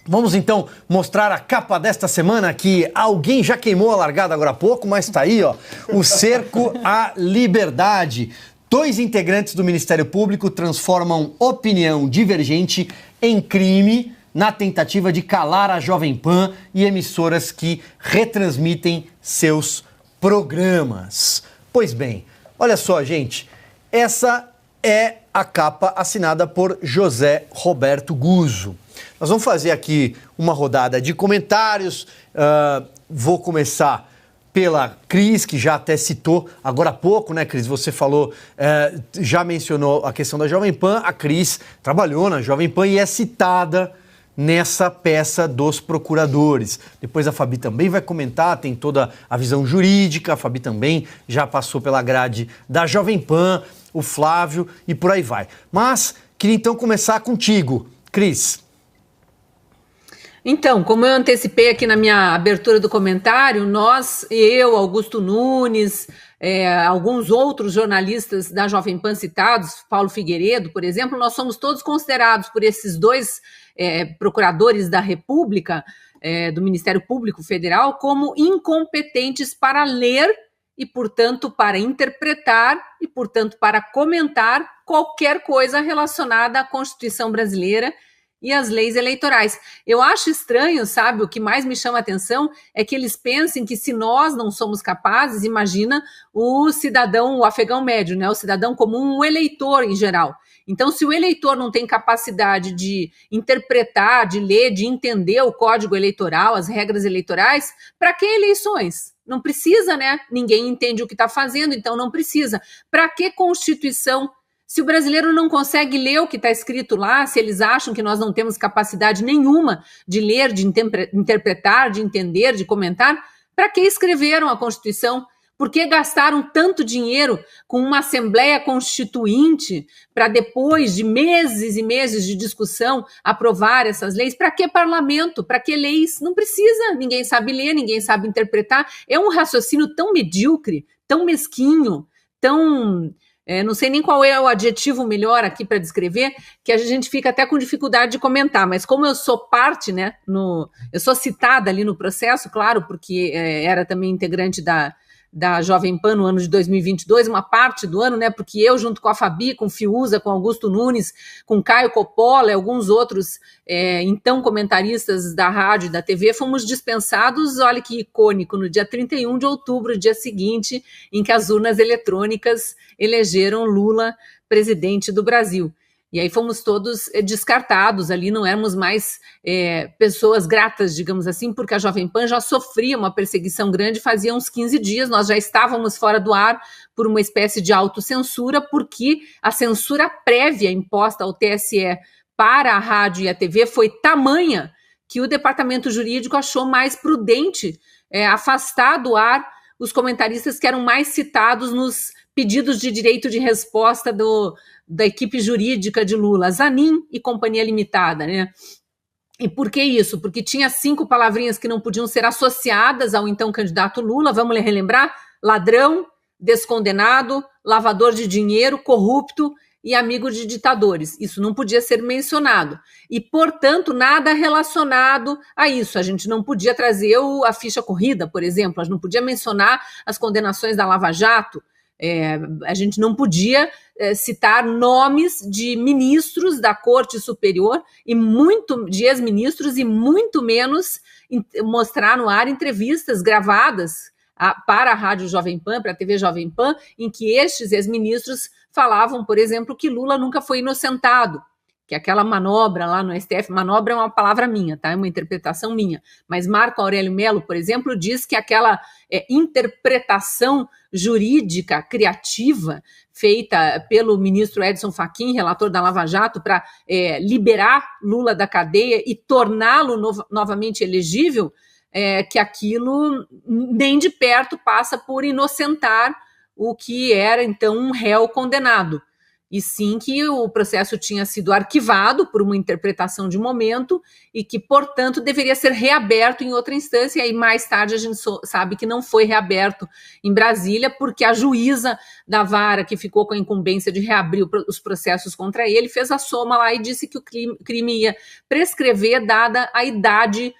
Vamos então mostrar a capa desta semana, que alguém já queimou a largada agora há pouco, mas tá aí, ó, o cerco à liberdade. 2 integrantes do Ministério Público transformam opinião divergente em crime na tentativa de calar a Jovem Pan e emissoras que retransmitem seus programas. Pois bem, olha só, gente, essa é a capa assinada por José Roberto Guzzo. Nós vamos fazer aqui uma rodada de comentários. Vou começar pela Cris, que já até citou agora há pouco, né, Cris? Você falou, já mencionou a questão da Jovem Pan. A Cris trabalhou na Jovem Pan e é citada nessa peça dos procuradores. Depois a Fabi também vai comentar, tem toda a visão jurídica. A Fabi também já passou pela grade da Jovem Pan, o Flávio e por aí vai. Mas queria então começar contigo, Cris. Então, como eu antecipei aqui na minha abertura do comentário, eu, Augusto Nunes, alguns outros jornalistas da Jovem Pan citados, Paulo Figueiredo, por exemplo, nós somos todos considerados por esses 2 procuradores da República, do Ministério Público Federal, como incompetentes para ler e, portanto, para interpretar e, portanto, para comentar qualquer coisa relacionada à Constituição brasileira e as leis eleitorais. Eu acho estranho, sabe, o que mais me chama a atenção é que eles pensem que se nós não somos capazes, imagina o cidadão, o afegão médio, né, o cidadão comum, o eleitor em geral. Então, se o eleitor não tem capacidade de interpretar, de ler, de entender o código eleitoral, as regras eleitorais, para que eleições? Não precisa, né? Ninguém entende o que está fazendo, então não precisa. Para que Constituição? Se o brasileiro não consegue ler o que está escrito lá, se eles acham que nós não temos capacidade nenhuma de ler, de interpretar, de entender, de comentar, para que escreveram a Constituição? Por que gastaram tanto dinheiro com uma Assembleia Constituinte para depois de meses e meses de discussão aprovar essas leis? Para que parlamento? Para que leis? Não precisa, ninguém sabe ler, ninguém sabe interpretar. É um raciocínio tão medíocre, tão mesquinho, tão... não sei nem qual é o adjetivo melhor aqui para descrever, que a gente fica até com dificuldade de comentar, mas como eu sou parte, né, eu sou citada ali no processo, claro, porque era também integrante da Jovem Pan no ano de 2022, uma parte do ano, né, porque eu junto com a Fabi, com Fiuza, com Augusto Nunes, com Caio Coppola e alguns outros então comentaristas da rádio e da TV, fomos dispensados, olha que icônico, no dia 31 de outubro, dia seguinte em que as urnas eletrônicas elegeram Lula presidente do Brasil. E aí fomos todos descartados ali, não éramos mais pessoas gratas, digamos assim, porque a Jovem Pan já sofria uma perseguição grande, fazia uns 15 dias, nós já estávamos fora do ar por uma espécie de autocensura, porque a censura prévia imposta ao TSE para a rádio e a TV foi tamanha que o departamento jurídico achou mais prudente afastar do ar os comentaristas que eram mais citados nos pedidos de direito de resposta da equipe jurídica de Lula, Zanin e Companhia Limitada, né? E por que isso? Porque tinha 5 palavrinhas que não podiam ser associadas ao então candidato Lula, vamos relembrar? Ladrão, descondenado, lavador de dinheiro, corrupto e amigo de ditadores. Isso não podia ser mencionado. E, portanto, nada relacionado a isso. A gente não podia trazer a ficha corrida, por exemplo, a gente não podia mencionar as condenações da Lava Jato, a gente não podia citar nomes de ministros da Corte Superior e de ex-ministros e muito menos mostrar no ar entrevistas gravadas para a Rádio Jovem Pan, para a TV Jovem Pan, em que estes ex-ministros falavam, por exemplo, que Lula nunca foi inocentado, que aquela manobra lá no STF, manobra é uma palavra minha, tá? É uma interpretação minha, mas Marco Aurélio Mello, por exemplo, diz que aquela interpretação jurídica criativa feita pelo ministro Edson Fachin, relator da Lava Jato, para liberar Lula da cadeia e torná-lo novamente elegível, que aquilo nem de perto passa por inocentar o que era então um réu condenado. e sim que o processo tinha sido arquivado por uma interpretação de momento e que, portanto, deveria ser reaberto em outra instância, e aí mais tarde a gente sabe que não foi reaberto em Brasília, porque a juíza da vara, que ficou com a incumbência de reabrir os processos contra ele, fez a soma lá e disse que o crime ia prescrever dada a idade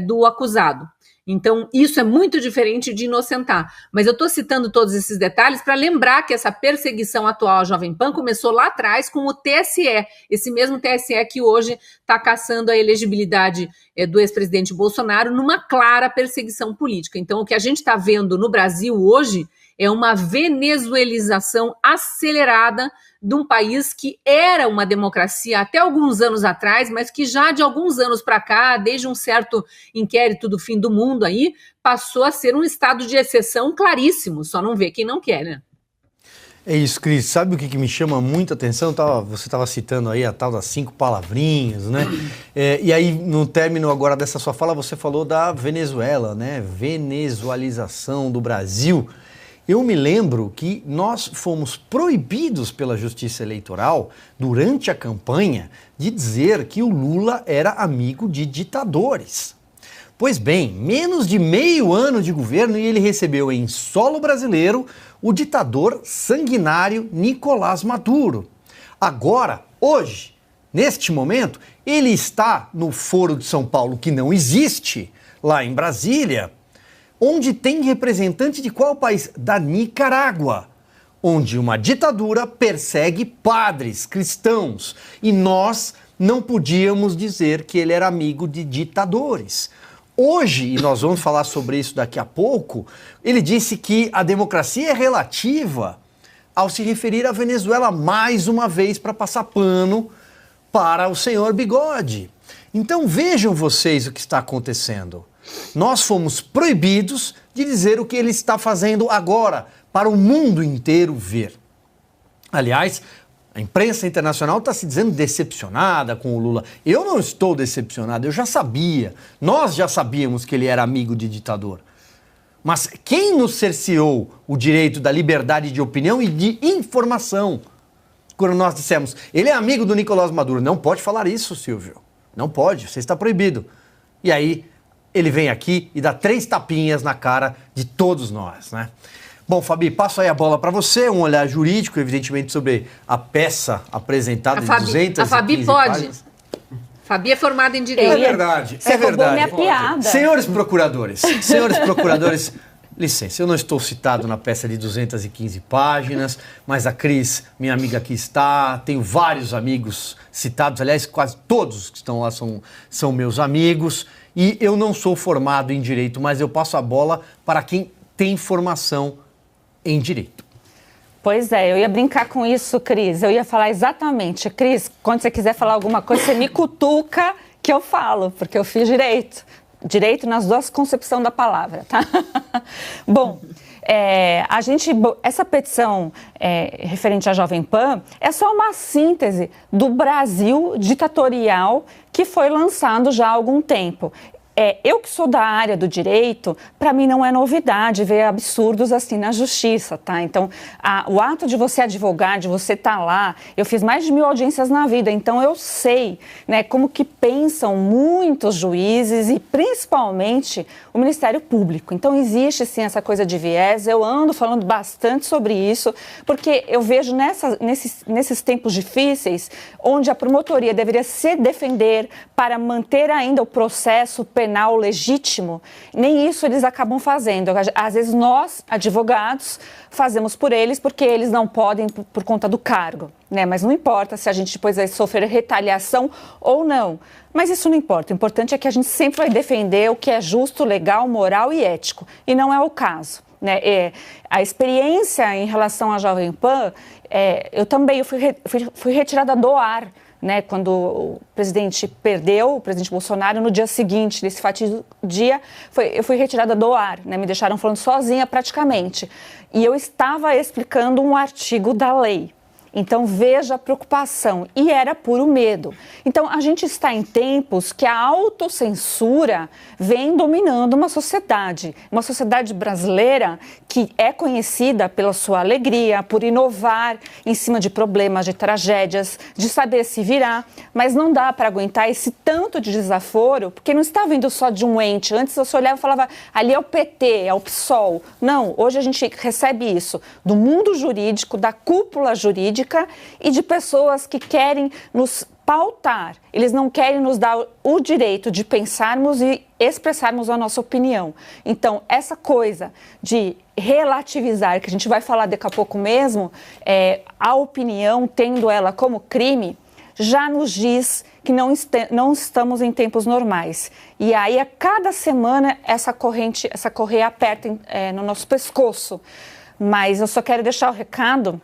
do acusado. Então, isso é muito diferente de inocentar. Mas eu estou citando todos esses detalhes para lembrar que essa perseguição atual à Jovem Pan começou lá atrás com o TSE, esse mesmo TSE que hoje está caçando a elegibilidade do ex-presidente Bolsonaro numa clara perseguição política. Então, o que a gente está vendo no Brasil hoje é uma venezuelização acelerada de um país que era uma democracia até alguns anos atrás, mas que já de alguns anos para cá, desde um certo inquérito do fim do mundo aí, passou a ser um estado de exceção claríssimo, só não vê quem não quer, né? É isso, Cris. Sabe o que me chama muita atenção? Você estava citando aí a tal das 5 palavrinhas, né? E aí, no término agora dessa sua fala, você falou da Venezuela, né? Venezualização do Brasil. Eu me lembro que nós fomos proibidos pela Justiça Eleitoral, durante a campanha, de dizer que o Lula era amigo de ditadores. Pois bem, menos de meio ano de governo e ele recebeu em solo brasileiro o ditador sanguinário Nicolás Maduro. Agora, hoje, neste momento, ele está no Foro de São Paulo, que não existe, lá em Brasília, onde tem representante de qual país? Da Nicarágua, onde uma ditadura persegue padres cristãos. E nós não podíamos dizer que ele era amigo de ditadores. Hoje, e nós vamos falar sobre isso daqui a pouco, ele disse que a democracia é relativa ao se referir à Venezuela mais uma vez para passar pano para o senhor Bigode. Então vejam vocês o que está acontecendo. Nós fomos proibidos de dizer o que ele está fazendo agora, para o mundo inteiro ver. Aliás, a imprensa internacional está se dizendo decepcionada com o Lula. Eu não estou decepcionado, eu já sabia. Nós já sabíamos que ele era amigo de ditador. Mas quem nos cerceou o direito da liberdade de opinião e de informação? Quando nós dissemos, ele é amigo do Nicolás Maduro. Não pode falar isso, Silvio. Não pode, você está proibido. E aí, ele vem aqui e dá 3 tapinhas na cara de todos nós, né? Bom, Fabi, passo aí a bola para você, um olhar jurídico, evidentemente, sobre a peça apresentada de 215 A Fabi pode. Páginas. Fabi é formada em Direito. É verdade, Você roubou minha piada. Senhores procuradores, licença, eu não estou citado na peça de 215 páginas, mas a Cris, minha amiga, aqui está, tenho vários amigos citados, aliás, quase todos que estão lá são meus amigos, e eu não sou formado em Direito, mas eu passo a bola para quem tem formação em Direito. Pois é, eu ia brincar com isso, Cris. Eu ia falar exatamente. Cris, quando você quiser falar alguma coisa, você me cutuca que eu falo, porque eu fiz Direito. Direito nas 2 concepções da palavra, tá? Bom, essa petição referente à Jovem Pan é só uma síntese do Brasil ditatorial que foi lançado já há algum tempo. Eu que sou da área do direito, para mim não é novidade ver absurdos assim na justiça, tá? Então, o ato de você advogar, de você estar lá, eu fiz mais de 1000 audiências na vida, então eu sei, né, como que pensam muitos juízes e principalmente o Ministério Público. Então, existe sim essa coisa de viés, eu ando falando bastante sobre isso, porque eu vejo nesses tempos difíceis, onde a promotoria deveria se defender para manter ainda o processo penal legítimo, nem isso eles acabam fazendo. Às vezes nós, advogados, fazemos por eles porque eles não podem por conta do cargo, né? Mas não importa se a gente depois vai sofrer retaliação ou não. Mas isso não importa. O importante é que a gente sempre vai defender o que é justo, legal, moral e ético. E não é o caso, né? A experiência em relação à Jovem Pan, eu também fui retirada do ar, né, quando o presidente perdeu, o presidente Bolsonaro, no dia seguinte, nesse fatídico dia, eu fui retirada do ar, né, me deixaram falando sozinha praticamente. E eu estava explicando um artigo da lei. Então veja a preocupação, e era puro medo. Então a gente está em tempos que a autocensura vem dominando uma sociedade brasileira que é conhecida pela sua alegria, por inovar em cima de problemas, de tragédias, de saber se virar, mas não dá para aguentar esse tanto de desaforo, porque não está vindo só de um ente. Antes você olhava e falava, ali é o PT, é o PSOL. Não, hoje a gente recebe isso do mundo jurídico, da cúpula jurídica e de pessoas que querem nos pautar. Eles não querem nos dar o direito de pensarmos e expressarmos a nossa opinião. Então, essa coisa de relativizar, que a gente vai falar daqui a pouco mesmo, a opinião, tendo ela como crime, já nos diz que não estamos em tempos normais. E aí, a cada semana, essa correia aperta no nosso pescoço. Mas eu só quero deixar o recado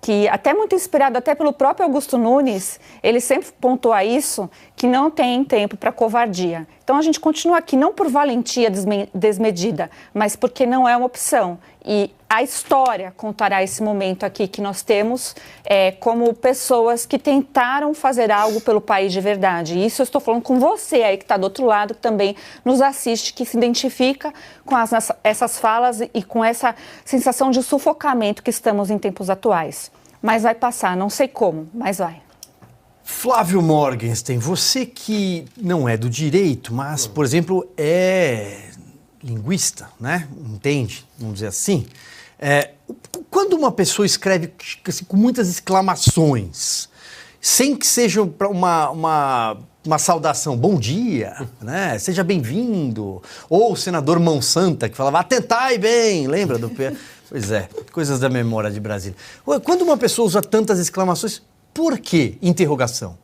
que, até muito inspirado até pelo próprio Augusto Nunes, ele sempre pontua isso, que não tem tempo para covardia. Então a gente continua aqui, não por valentia desmedida, mas porque não é uma opção. E a história contará esse momento aqui que nós temos como pessoas que tentaram fazer algo pelo país de verdade. E isso eu estou falando com você aí que está do outro lado, que também nos assiste, que se identifica com essas falas e com essa sensação de sufocamento que estamos em tempos atuais. Mas vai passar, não sei como, mas vai. Flávio Morgenstern, você que não é do direito, mas, por exemplo, é linguista, né? Entende? Vamos dizer assim. Quando uma pessoa escreve assim, com muitas exclamações, sem que seja uma saudação, bom dia, né? Seja bem-vindo, ou o senador Mão Santa, que falava, atentai bem, lembra do... Pois é, coisas da memória de Brasília. Quando uma pessoa usa tantas exclamações, por que interrogação?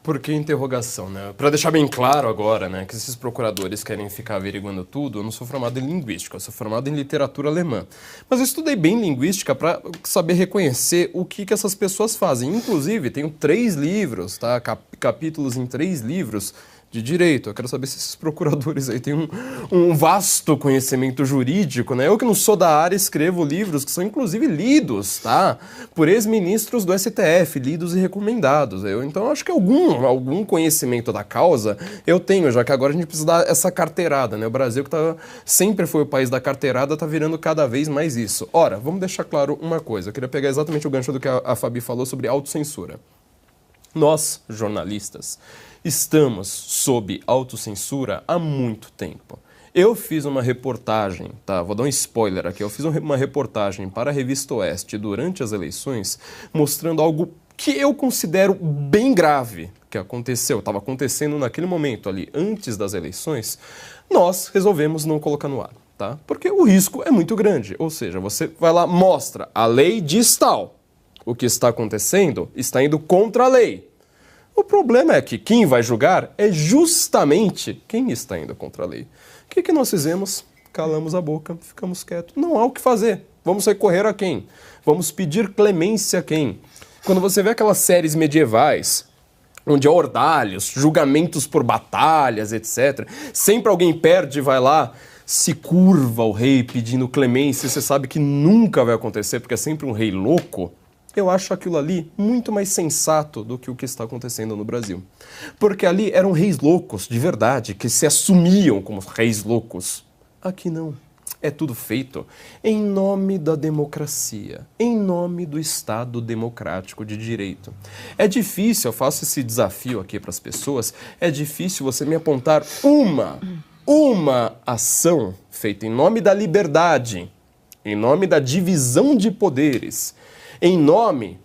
Por que interrogação, né? Para deixar bem claro agora, né, que esses procuradores querem ficar averiguando tudo, eu não sou formado em linguística, eu sou formado em literatura alemã. Mas eu estudei bem linguística para saber reconhecer o que essas pessoas fazem. Inclusive, tenho 3 livros, tá? Capítulos em 3 livros de direito. Eu quero saber se esses procuradores aí têm um vasto conhecimento jurídico, né? Eu que não sou da área escrevo livros que são inclusive lidos, tá? Por ex-ministros do STF, lidos e recomendados. Então acho que algum conhecimento da causa eu tenho, já que agora a gente precisa dar essa carteirada, né? O Brasil, que sempre foi o país da carteirada, tá virando cada vez mais isso. Ora, vamos deixar claro uma coisa. Eu queria pegar exatamente o gancho do que a Fabi falou sobre autocensura. Nós, jornalistas, estamos sob autocensura há muito tempo. Eu fiz uma reportagem, tá? Vou dar um spoiler aqui. Eu fiz uma reportagem para a Revista Oeste durante as eleições, mostrando algo que eu considero bem grave que aconteceu. Estava acontecendo naquele momento ali, antes das eleições. Nós resolvemos não colocar no ar, tá? Porque o risco é muito grande. Ou seja, você vai lá, mostra, a lei diz tal. O que está acontecendo está indo contra a lei. O problema é que quem vai julgar é justamente quem está indo contra a lei. O que nós fizemos? Calamos a boca, ficamos quietos. Não há o que fazer. Vamos recorrer a quem? Vamos pedir clemência a quem? Quando você vê aquelas séries medievais, onde há ordalhos, julgamentos por batalhas, etc., sempre alguém perde e vai lá, se curva ao rei pedindo clemência, você sabe que nunca vai acontecer, porque é sempre um rei louco. Eu acho aquilo ali muito mais sensato do que o que está acontecendo no Brasil. Porque ali eram reis loucos, de verdade, que se assumiam como reis loucos. Aqui não. É tudo feito em nome da democracia, em nome do Estado democrático de direito. É difícil, eu faço esse desafio aqui para as pessoas, é difícil você me apontar uma ação feita em nome da liberdade, em nome da divisão de poderes, em nome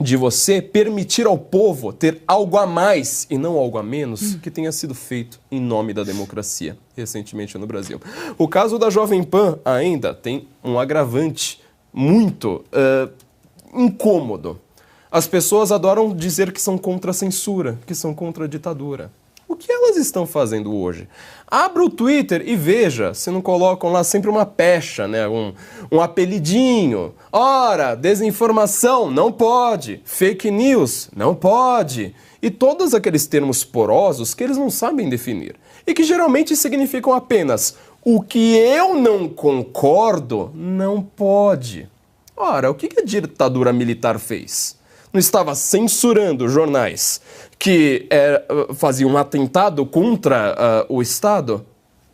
de você permitir ao povo ter algo a mais e não algo a menos que tenha sido feito em nome da democracia recentemente no Brasil. O caso da Jovem Pan ainda tem um agravante muito incômodo. As pessoas adoram dizer que são contra a censura, que são contra a ditadura. O que elas estão fazendo hoje? Abra o Twitter e veja se não colocam lá sempre uma pecha, né? um apelidinho. Ora, desinformação, não pode. Fake news, não pode. E todos aqueles termos porosos que eles não sabem definir. E que geralmente significam apenas o que eu não concordo, não pode. Ora, o que a ditadura militar fez? Não estava censurando jornais que faziam um atentado contra o Estado?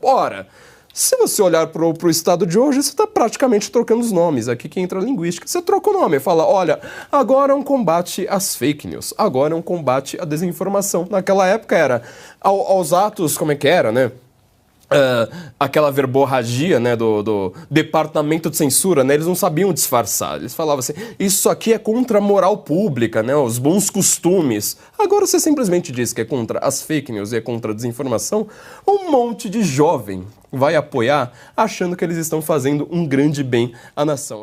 Ora, se você olhar para o Estado de hoje, você está praticamente trocando os nomes. Aqui que entra a linguística. Você troca o nome, fala, olha, agora é um combate às fake news, agora é um combate à desinformação. Naquela época era aos atos, como é que era, né? Aquela verborragia, né, do departamento de censura, né, eles não sabiam disfarçar. Eles falavam assim, isso aqui é contra a moral pública, né, os bons costumes. Agora você simplesmente diz que é contra as fake news e é contra a desinformação, um monte de jovem vai apoiar achando que eles estão fazendo um grande bem à nação.